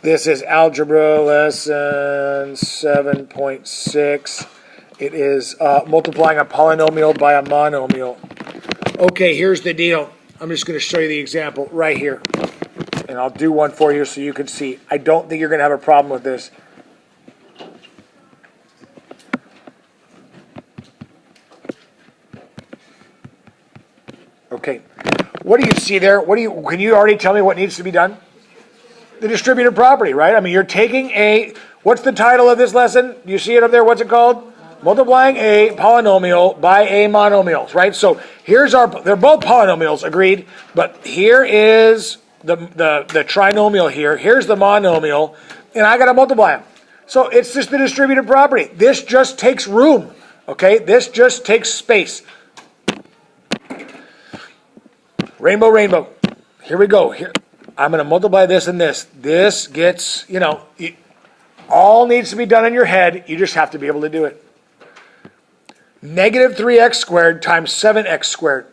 This is Algebra lesson 7.6. It is multiplying a polynomial by a monomial. Okay, here's the deal. I'm just going to show you the example right here. And I'll do one for you so you can see. I don't think you're going to have a problem with this. Okay. What do you see there? Can you already tell me what needs to be done? The distributive property, right? I mean, you're taking what's the title of this lesson? Do you see it up there? What's it called? Multiplying a polynomial by a monomial, right? So here's they're both polynomials, agreed, but here is the trinomial here. Here's the monomial, and I got to multiply them. So it's just the distributive property. This just takes room, okay? This just takes space. Rainbow, rainbow. Here we go. Here, I'm going to multiply this and this. This gets, all needs to be done in your head. You just have to be able to do it. Negative 3x squared times 7x squared.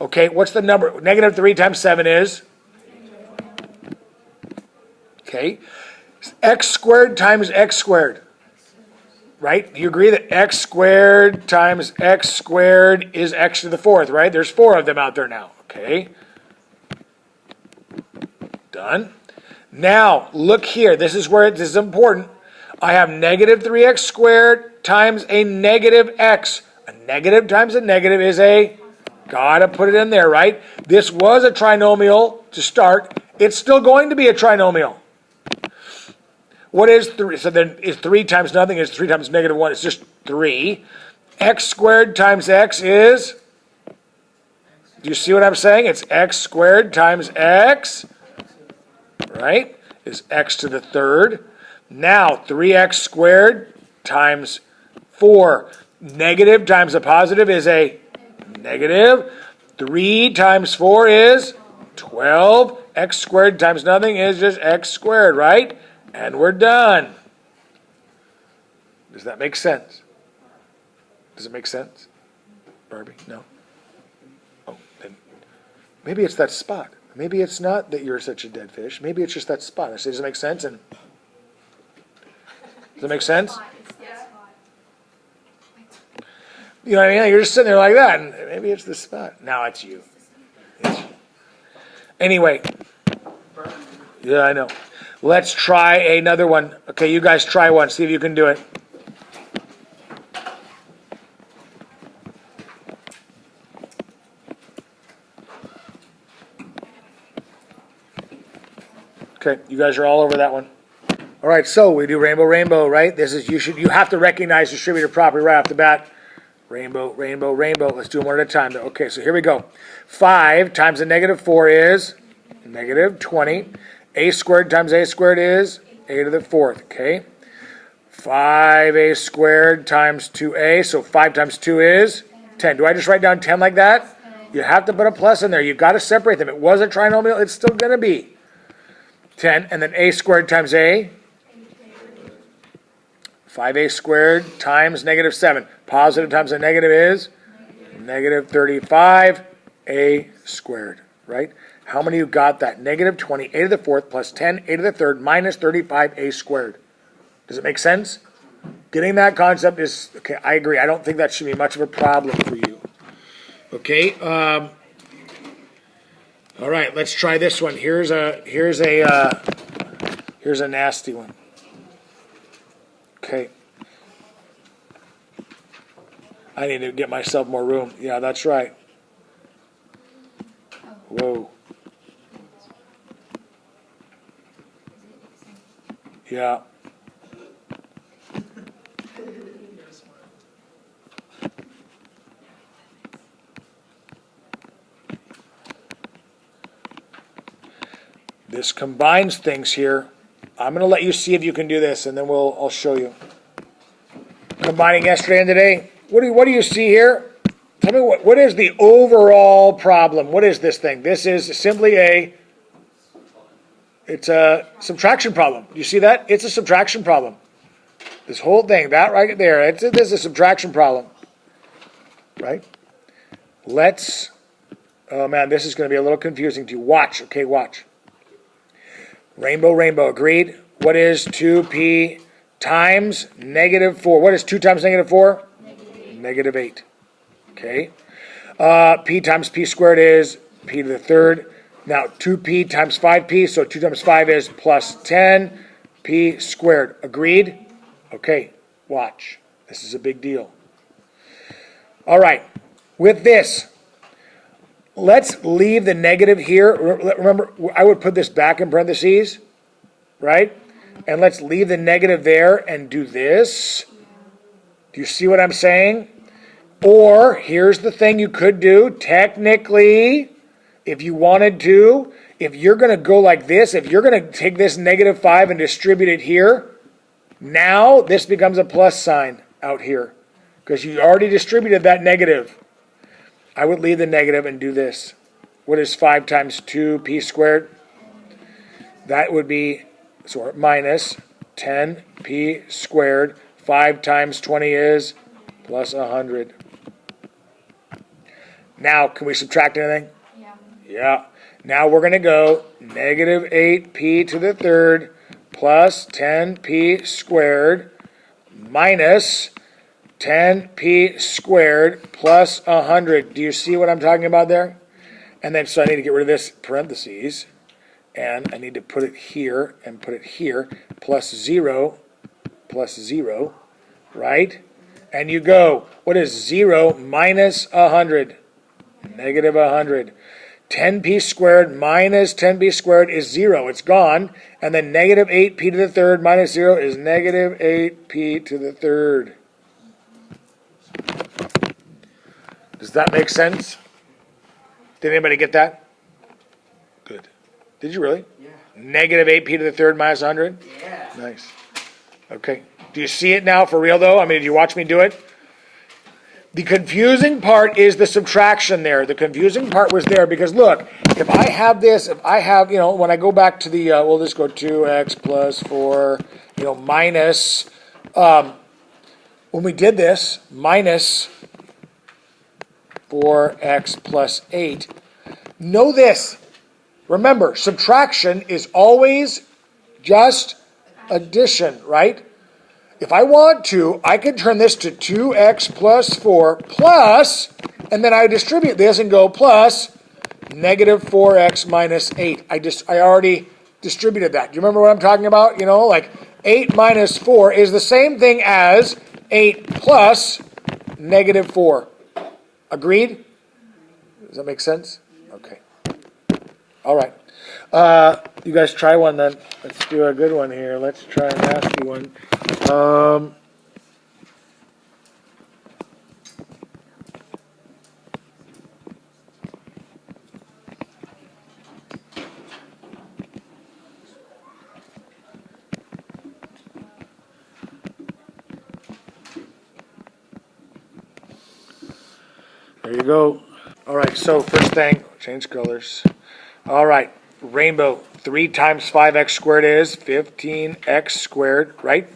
Okay, what's the number? Negative 3 times 7 is? Okay. X squared times x squared. Right? You agree that x squared times x squared is x to the fourth, right? There's 4 of them out there now. Okay. Done. Now, look here. This is where this is important. I have negative 3x squared times a negative x. A negative times a negative is gotta put it in there, right? This was a trinomial to start. It's still going to be a trinomial. What is 3? So then is 3 times nothing is 3 times negative 1. It's just 3. X squared times x is, do you see what I'm saying? It's x squared times x, right? Is x to the third. Now, 3x squared times 4. Negative times a positive is a negative. 3 times 4 is 12. X squared times nothing is just x squared, right? And we're done. Does that make sense? Does it make sense? Barbie? No? Oh, then maybe it's that spot. Maybe it's not that you're such a dead fish. Maybe it's just that spot. I say, does it make sense? And does it make sense? You know what I mean? You're just sitting there like that, and maybe it's the spot. Now it's you. Anyway. Yeah, I know. Let's try another one. Okay, you guys try one. See if you can do it. Okay, you guys are all over that one. All right, so we do rainbow, rainbow, right? This is you have to recognize distributive property right off the bat. Rainbow, rainbow, rainbow. Let's do them one at a time. Okay, so here we go. 5 times a negative 4 is negative 20. A squared times a squared is a to the fourth, okay? 5a squared times 2a, so 5 times 2 is 10. Do I just write down 10 like that? You have to put a plus in there. You've got to separate them. It was a trinomial. It's still going to be 10. And then a squared times a. 5a squared times negative 7. Positive times a negative is negative 35a squared, right? How many of you got that? Negative 20, a to the fourth, plus 10, a to the third, minus 35a squared. Does it make sense? Getting that concept is, okay, I agree. I don't think that should be much of a problem for you. Okay. All right, let's try this one. Here's a nasty one. Okay. I need to get myself more room. Yeah, that's right. Whoa. Yeah. This combines things here. I'm going to let you see if you can do this, and then I'll show you. Combining yesterday and today. What do you see here? Tell me what is the overall problem? What is this thing? This is simply it's a subtraction problem. Do you see that? It's a subtraction problem. This whole thing, that right there, this is a subtraction problem. Right? Oh man, this is going to be a little confusing to you. Watch, okay, watch. Rainbow, rainbow, agreed? What is 2p times negative 4? What is 2 times negative 4? Negative 8. Okay. P times p squared is p to the third. Now 2p times 5p, so 2 times 5 is plus 10p squared. Agreed? Okay, watch. This is a big deal. All right, with this, let's leave the negative here. Remember, I would put this back in parentheses, right? And let's leave the negative there and do this. Do you see what I'm saying? Or, here's the thing you could do. Technically, if you wanted to, if you're going to go like this, if you're going to take this negative 5 and distribute it here, now this becomes a plus sign out here because you already distributed that negative. I would leave the negative and do this. What is 5 times 2p squared? That would be minus 10p squared. 5 times 20 is plus 100. Now, can we subtract anything? Yeah. Now we're going to go negative 8p to the third plus 10p squared minus 10p squared plus 100. Do you see what I'm talking about there? And then, so I need to get rid of this parentheses. And I need to put it here and put it here. Plus 0, right? And you go, what is 0 minus 100? Negative 100. 10p squared minus 10p squared is 0. It's gone. And then negative 8p to the third minus 0 is negative 8p to the third. Does that make sense? Did anybody get that? Good. Did you really? Yeah. Negative 8p to the third minus 100? Yeah. Nice. Okay. Do you see it now for real, though? I mean, did you watch me do it? The confusing part is the subtraction there. The confusing part was there because, look, if I have this, when I go back to the, we'll just go 2x plus 4, minus, when we did this, minus 4x plus 8. Know this. Remember, subtraction is always just addition, right? If I want to, I could turn this to 2x plus 4 plus, and then I distribute this and go plus negative 4x minus 8. I already distributed that. Do you remember what I'm talking about? Like 8 minus 4 is the same thing as 8 plus negative 4. Agreed? Does that make sense? Okay. All right. You guys try one then. Let's do a good one here. Let's try a nasty one. There you go. All right, so first thing, change colors. All right, rainbow. 3 times 5x squared is 15x squared, right?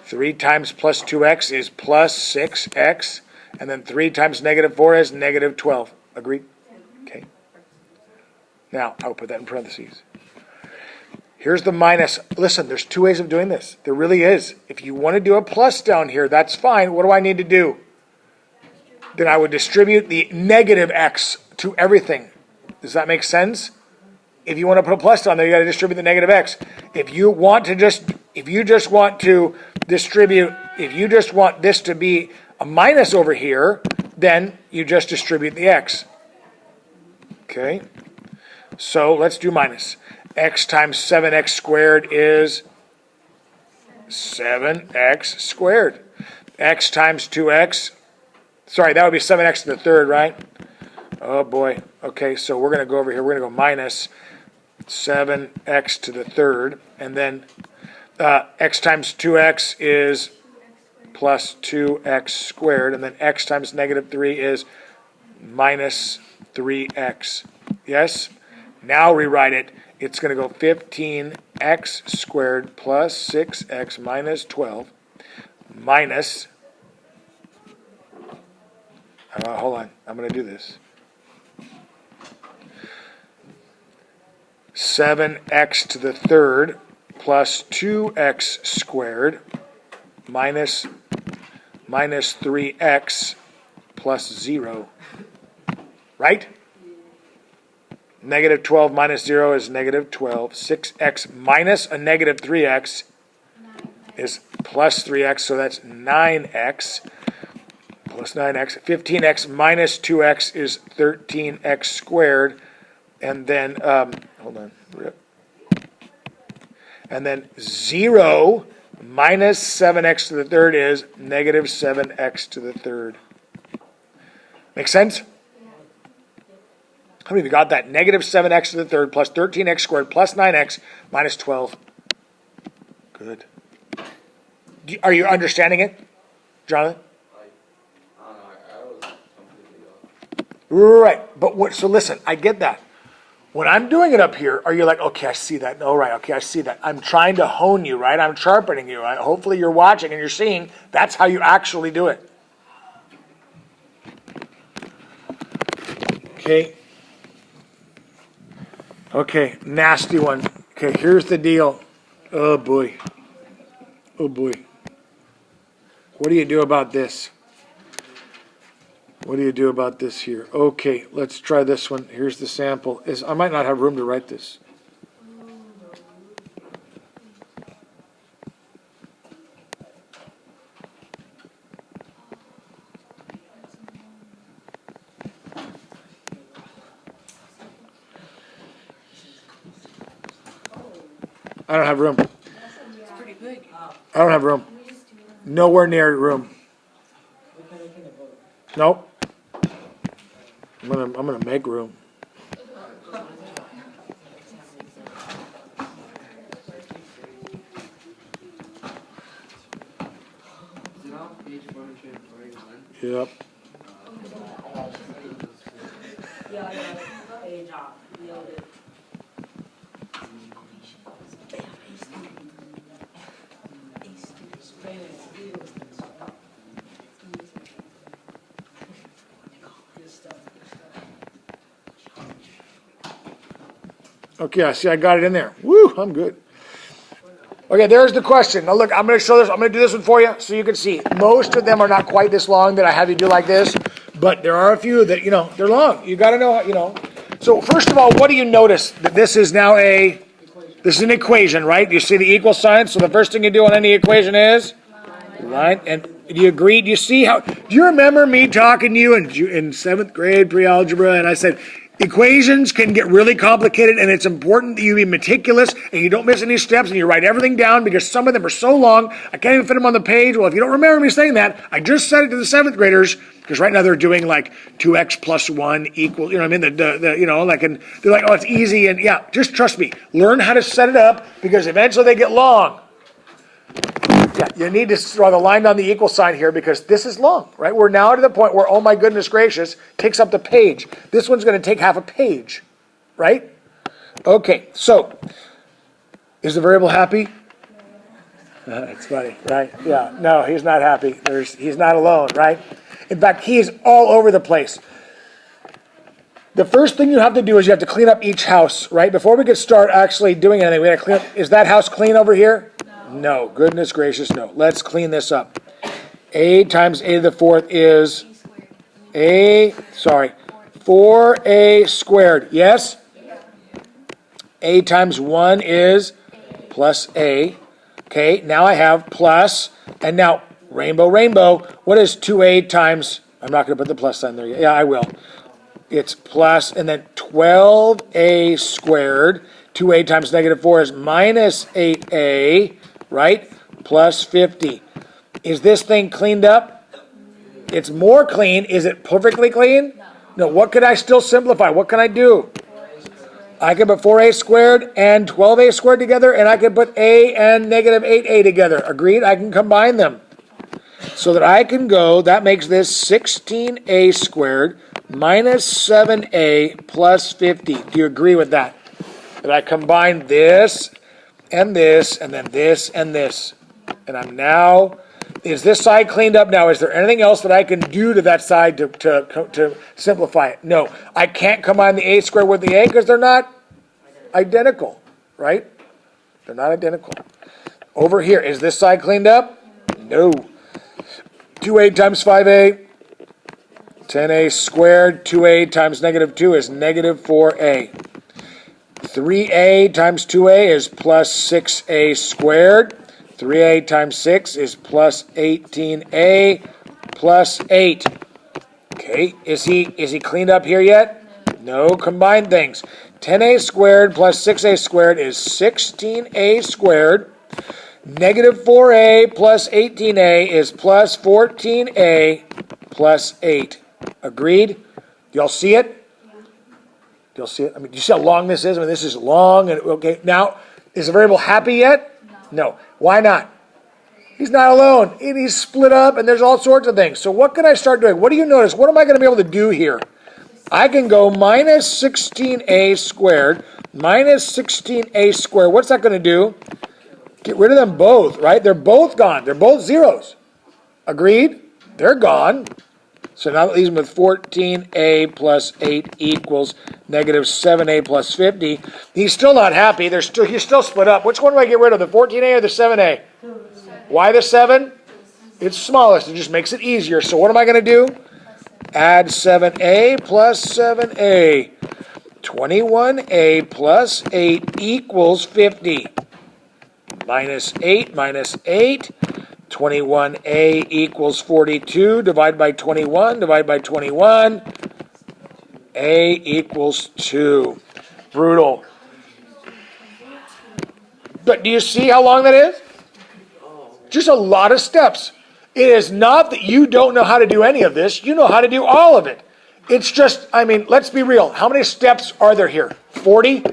3 times plus 2x is plus 6x. And then 3 times negative 4 is negative 12. Agreed? Okay. Now, I'll put that in parentheses. Here's the minus. Listen, there's 2 ways of doing this. There really is. If you want to do a plus down here, that's fine. What do I need to do? Then I would distribute the negative x to everything. Does that make sense? If you want to put a plus down there, you got to distribute the negative x. If you just want this to be a minus over here, then you just distribute the x. Okay? So let's do minus. X times 7x squared is 7x squared. X times 2x, sorry, that would be 7x to the third, right? Oh boy. Okay, so we're going to go over here. We're going to go minus 7x to the third, and then x times 2x is plus 2x squared, and then x times negative 3 is minus 3x. Yes? Now rewrite it. It's going to go 15x squared plus 6x minus 12 minus, hold on, I'm going to do this. 7x to the third plus 2x squared minus 3x plus 0. Right? Negative 12 minus 0 is negative 12. 6x minus a negative 3x is plus 3x, so that's 9x. Plus 9x. 15x minus 2x is 13x squared. And then, hold on. And then 0 minus 7x to the third is negative 7x to the third. Make sense? How many of you got that? Negative 7x to the third plus 13x squared plus 9x minus 12. Good. Are you understanding it, Jonathan? I don't know. I was completely off. Right. But what? So listen, I get that. When I'm doing it up here, are you like, okay, I see that. No, right. Okay, I see that. I'm trying to hone you, right? I'm sharpening you, right? Hopefully you're watching and you're seeing that's how you actually do it. Okay. Okay, nasty one. Okay, here's the deal. Oh, boy. Oh, boy. What do you do about this? What do you do about this here? Okay, let's try this one. Here's the sample. I might not have room to write this. I don't have room. It's pretty big. I don't have room. Nowhere near room. Nope. I'm gonna make room. Is it on page 441? Yep. Okay, I see I got it in there. Woo, I'm good. Okay, there's the question. Now look, I'm going to show this. I'm going to do this one for you so you can see. Most of them are not quite this long that I have you do like this, but there are a few that, they're long. You got to know, So first of all, what do you notice? That this is now this is an equation, right? You see the equal sign? So the first thing you do on any equation is? Line. And do you agree? Do you see how? Do you remember me talking to you in 7th grade pre-algebra? And I said, equations can get really complicated, and it's important that you be meticulous and you don't miss any steps and you write everything down because some of them are so long, I can't even fit them on the page. Well, if you don't remember me saying that, I just said it to the 7th graders because right now they're doing like 2x plus 1 equals, and they're like, oh, it's easy. And yeah, just trust me. Learn how to set it up because eventually they get long. Yeah, you need to draw the line down the equal sign here because this is long, right? We're now to the point where, oh my goodness gracious, takes up the page. This one's going to take half a page, right? Okay, so is the variable happy? It's funny, right? Yeah, no, he's not happy. He's not alone, right? In fact, he is all over the place. The first thing you have to do is you have to clean up each house, right? Before we could start actually doing anything, we got to clean up. Is that house clean over here? No, goodness gracious, no. Let's clean this up. A times a to the fourth is 4a squared. Yes? A times 1 is plus a. Okay, now I have plus, and now rainbow. What is 2a times, I'm not going to put the plus sign there yet. Yeah, I will. It's plus, and then 12a squared. 2a times negative 4 is minus 8a. Right? Plus 50. Is this thing cleaned up? It's more clean. Is it perfectly clean? No. What could I still simplify? What can I do? I can put 4a squared and 12a squared together, and I can put a and negative 8a together. Agreed? I can combine them. So that I can go, that makes this 16a squared minus 7a plus 50. Do you agree with that? That I combine this and this, and then this, and this. And I'm now, is this side cleaned up now? Is there anything else that I can do to that side to simplify it? No. I can't combine the a squared with the a because they're not identical, right? They're not identical. Over here, is this side cleaned up? No. 2a times 5a, 10a squared, 2a times negative 2 is negative 4a. 3a times 2a is plus 6a squared. 3a times 6 is plus 18a plus 8. Okay, is he cleaned up here yet? No, combine things. 10a squared plus 6a squared is 16a squared. Negative 4a plus 18a is plus 14a plus 8. Agreed? Do y'all see it? Do y'all see it? I mean, do you see how long this is? I mean, this is long. And okay, now, is the variable happy yet? No. Why not? He's not alone. He's split up, and there's all sorts of things. So what can I start doing? What do you notice? What am I going to be able to do here? I can go minus 16a squared, minus 16a squared. What's that going to do? Get rid of them both, right? They're both gone. They're both zeros. Agreed? They're gone. So now that leaves them with 14a plus 8 equals negative 7a plus 50. He's still not happy. He's still split up. Which one do I get rid of, the 14a or the 7a? Why the 7? It's smallest. It just makes it easier. So what am I going to do? Add 7a plus 7a. 21a plus 8 equals 50. Minus 8 minus 8. 21a equals 42. Divide by 21. Divide by 21. A equals 2. Brutal. But do you see how long that is? Just a lot of steps. It is not that you don't know how to do any of this. You know how to do all of it. It's just, I mean, let's be real. How many steps are there here? 40?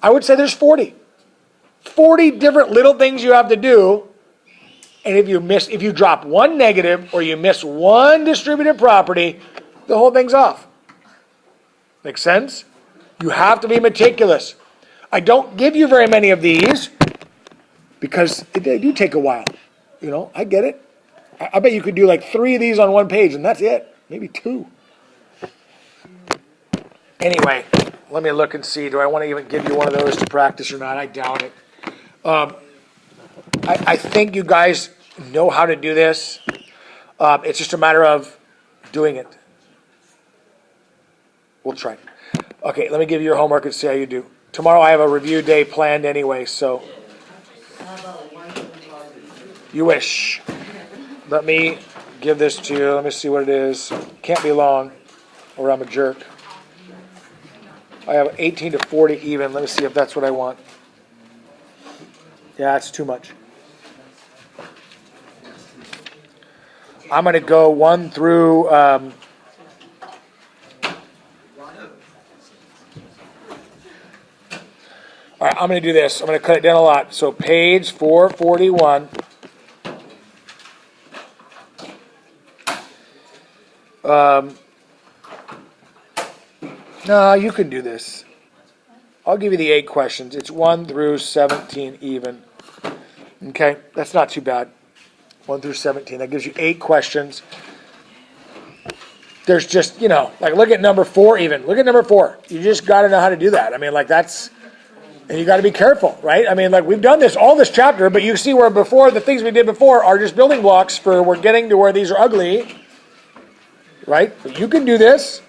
I would say there's 40. 40 different little things you have to do. And if you drop one negative or you miss one distributive property, the whole thing's off. Make sense? You have to be meticulous. I don't give you very many of these because they do take a while. You know, I get it. I bet you could do like 3 of these on one page and that's it. Maybe 2. Anyway, let me look and see. Do I want to even give you one of those to practice or not? I doubt it. I think you guys know how to do this. It's just a matter of doing it. We'll try. Okay, let me give you your homework and see how you do. Tomorrow I have a review day planned anyway, so. You wish. Let me give this to you. Let me see what it is. Can't be long or I'm a jerk. I have 18 to 40 even. Let me see if that's what I want. Yeah, it's too much. I'm going to go 1 through... all right, I'm going to do this. I'm going to cut it down a lot. So page 441. No, you can do this. I'll give you the 8 questions. It's 1 through 17 even. Okay, that's not too bad. 1 through 17. That gives you 8 questions. There's just, you know, like look at number 4 even. Look at number 4. You just got to know how to do that. I mean, like that's, and you got to be careful, right? I mean, like we've done this, all this chapter, but you see where before, the things we did before are just building blocks for we're getting to where these are ugly, right? But you can do this.